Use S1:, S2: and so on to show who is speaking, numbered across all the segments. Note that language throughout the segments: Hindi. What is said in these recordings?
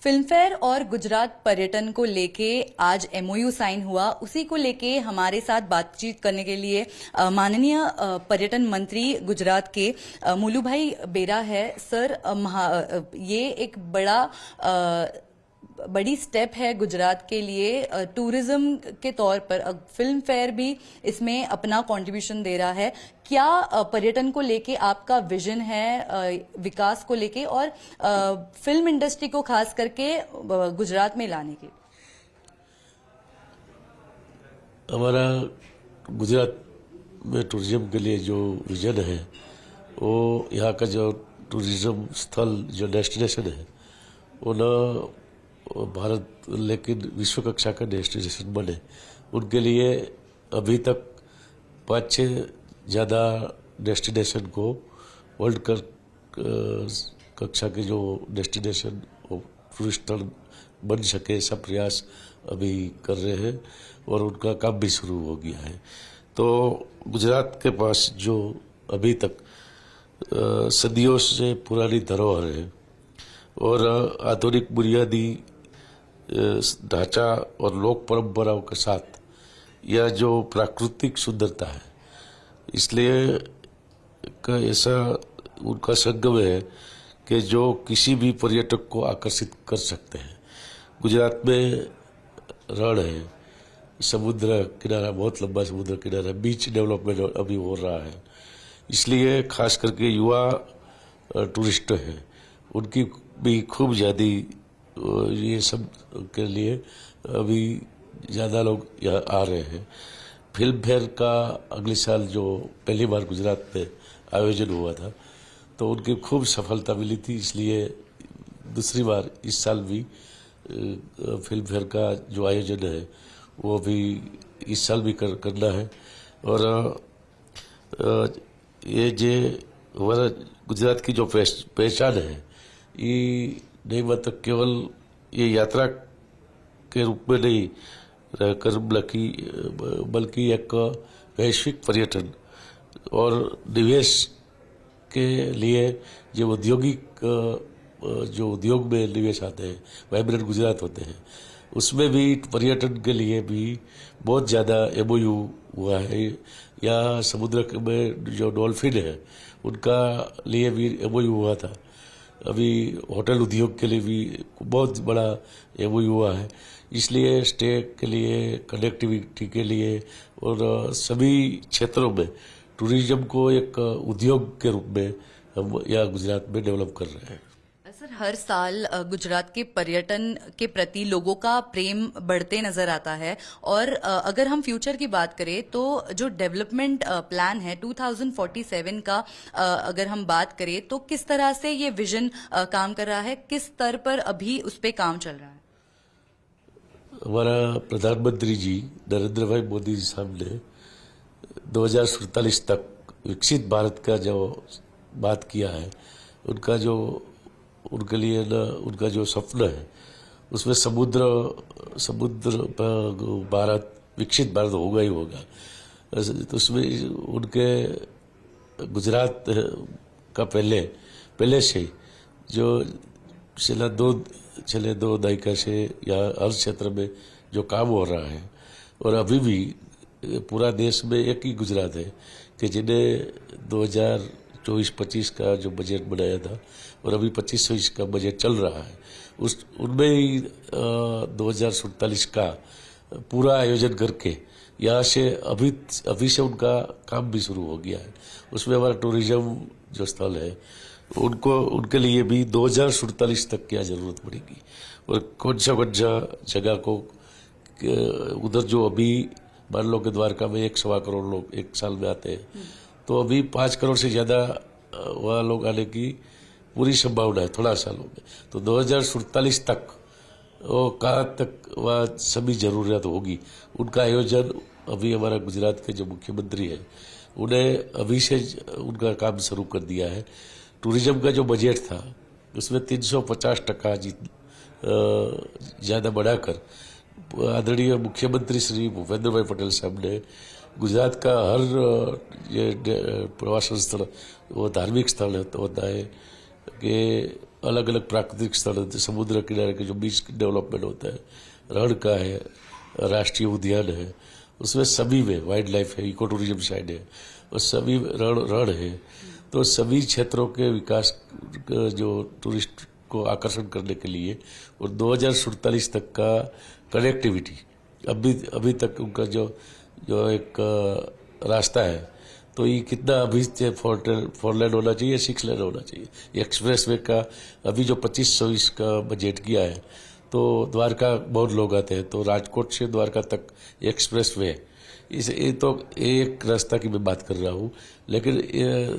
S1: फिल्मफेयर और गुजरात पर्यटन को लेके आज एमओयू साइन हुआ। उसी को लेके हमारे साथ बातचीत करने के लिए माननीय पर्यटन मंत्री गुजरात के मुलू भाई बेरा है। सर, ये एक बड़ी स्टेप है गुजरात के लिए टूरिज्म के तौर पर। फिल्म फेयर भी इसमें अपना कंट्रीब्यूशन दे रहा है। क्या पर्यटन को लेके आपका विजन है विकास को लेके और फिल्म इंडस्ट्री को खास करके गुजरात में लाने के?
S2: हमारा गुजरात में टूरिज्म के लिए जो विजन है वो यहाँ का जो टूरिज्म स्थल जो डेस्टिनेशन है वो न भारत लेकिन विश्व कक्षा का डेस्टिनेशन बने, उनके लिए अभी तक 5-6 ज़्यादा डेस्टिनेशन को वर्ल्ड कक्षा के जो डेस्टिनेशन टूरिस्ट स्थल बन सके, ऐसा प्रयास अभी कर रहे हैं और उनका काम भी शुरू हो गया है। तो गुजरात के पास जो अभी तक सदियों से पुरानी धरोहर है और आधुनिक बुनियादी ढांचा और लोक परंपराओं के साथ यह जो प्राकृतिक सुंदरता है, इसलिए का ऐसा उनका संगम है कि जो किसी भी पर्यटक को आकर्षित कर सकते हैं। गुजरात में रण है, समुद्र किनारा, बहुत लंबा समुद्र किनारा, बीच डेवलपमेंट अभी हो रहा है, इसलिए खास करके युवा टूरिस्ट हैं, उनकी भी खूब ज़्यादा ये सब के लिए अभी ज़्यादा लोग यहाँ आ रहे हैं। फिल्म फेयर का अगले साल जो पहली बार गुजरात में आयोजन हुआ था तो उनकी खूब सफलता मिली थी, इसलिए दूसरी बार इस साल भी फिल्म फेयर का जो आयोजन है वो भी इस साल भी करना है। और ये जो हमारा गुजरात की जो पहचान है ये नहीं मतलब केवल ये यात्रा के रूप में नहीं रहकर बल्कि एक वैश्विक पर्यटन और निवेश के लिए जो उद्योग में निवेश आते हैं, वाइब्रेंट गुजरात होते हैं, उसमें भी पर्यटन के लिए भी बहुत ज़्यादा एमओयू हुआ है। या समुद्र में जो डॉल्फिन है उनका लिए भी एमओयू हुआ था। अभी होटल उद्योग के लिए भी बहुत बड़ा एमओयू हुआ है, इसलिए स्टे के लिए, कनेक्टिविटी के लिए और सभी क्षेत्रों में टूरिज्म को एक उद्योग के रूप में हम यहाँ गुजरात में डेवलप कर रहे हैं।
S1: सर, हर साल गुजरात के पर्यटन के प्रति लोगों का प्रेम बढ़ते नजर आता है और अगर हम फ्यूचर की बात करें तो जो डेवलपमेंट प्लान है 2047 का अगर हम बात करें तो किस तरह से ये विजन काम कर रहा है, किस स्तर पर अभी उस पर काम चल रहा है?
S2: हमारा प्रधानमंत्री जी नरेंद्र भाई मोदी जी साहब ने 2047 तक विकसित भारत का जो बात किया है, उनके लिए न उनका जो सपना है उसमें समुद्र भारत, विकसित भारत होगा ही होगा। तो उसमें उनके गुजरात का पहले से जो पिछले दो दायका से या हर क्षेत्र में जो काम हो रहा है और अभी भी पूरा देश में एक ही गुजरात है कि जिन्हें 2024-25 का जो बजट बनाया था और अभी 25-26 का बजट चल रहा है, उनमें ही 2047 का पूरा आयोजन करके यहाँ से अभी से उनका काम भी शुरू हो गया है। उसमें हमारा टूरिज्म जो स्थल है उनके लिए भी 2047 तक क्या जरूरत पड़ेगी और कौन सा जगह को उधर जो अभी मान लो कि द्वारका में 1-1.25 करोड़ लोग एक साल में आते हैं, तो अभी 5 करोड़ से ज़्यादा वहाँ लोग आने की पूरी संभावना है थोड़ा सालों में। तो 2047 तक वो कहाँ तक वहाँ सभी ज़रूरत होगी, उनका आयोजन अभी हमारा गुजरात के जो मुख्यमंत्री है उन्हें अभी से उनका काम शुरू कर दिया है। टूरिज्म का जो बजट था उसमें 350% ज़्यादा बढ़ाकर आदरणीय मुख्यमंत्री श्री भूपेंद्र भाई पटेल साहब ने गुजरात का हर ये प्रवासन स्थल वो धार्मिक स्थल होता है कि अलग अलग प्राकृतिक स्थल, समुद्र किनारे के जो बीच डेवलपमेंट होता है, रण का है, राष्ट्रीय उद्यान है, उसमें सभी में वाइल्ड लाइफ है, इको टूरिज्म साइड है, और सभी रण है। तो सभी क्षेत्रों के विकास जो टूरिस्ट को आकर्षण करने के लिए और 2047 तक का कनेक्टिविटी, अभी तक उनका जो एक रास्ता है, तो ये कितना अभी 4 लेन होना चाहिए, 6 लेन होना चाहिए। एक्सप्रेस वे का अभी जो 2500 का बजट किया है, तो द्वारका बहुत लोग आते हैं, तो राजकोट से द्वारका तक एक्सप्रेस वे, ये तो एक रास्ता की मैं बात कर रहा हूँ, लेकिन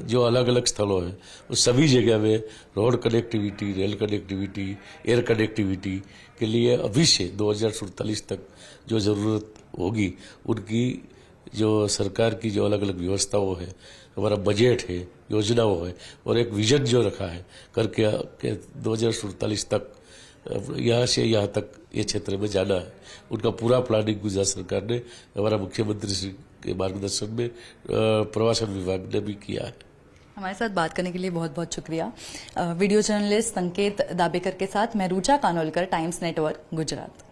S2: जो अलग अलग स्थलों हैं उस सभी जगह में road connectivity, rail connectivity, air connectivity के लिए अभी से 2047 तक जो ज़रूरत होगी, उनकी जो सरकार की जो अलग अलग व्यवस्थाओं है, हमारा बजट है, योजनाओं है, और एक विजन जो रखा है करके 2047 तक यहाँ से यहाँ तक ये क्षेत्र में जाना है, उनका पूरा प्लानिंग गुजरात सरकार ने, हमारा मुख्यमंत्री श्री के मार्गदर्शन में प्रवासन विभाग ने भी किया है।
S1: हमारे साथ बात करने के लिए बहुत बहुत शुक्रिया। वीडियो जर्नलिस्ट संकेत दाबेकर के साथ मैं रुचा कानोलकर, टाइम्स नेटवर्क, गुजरात।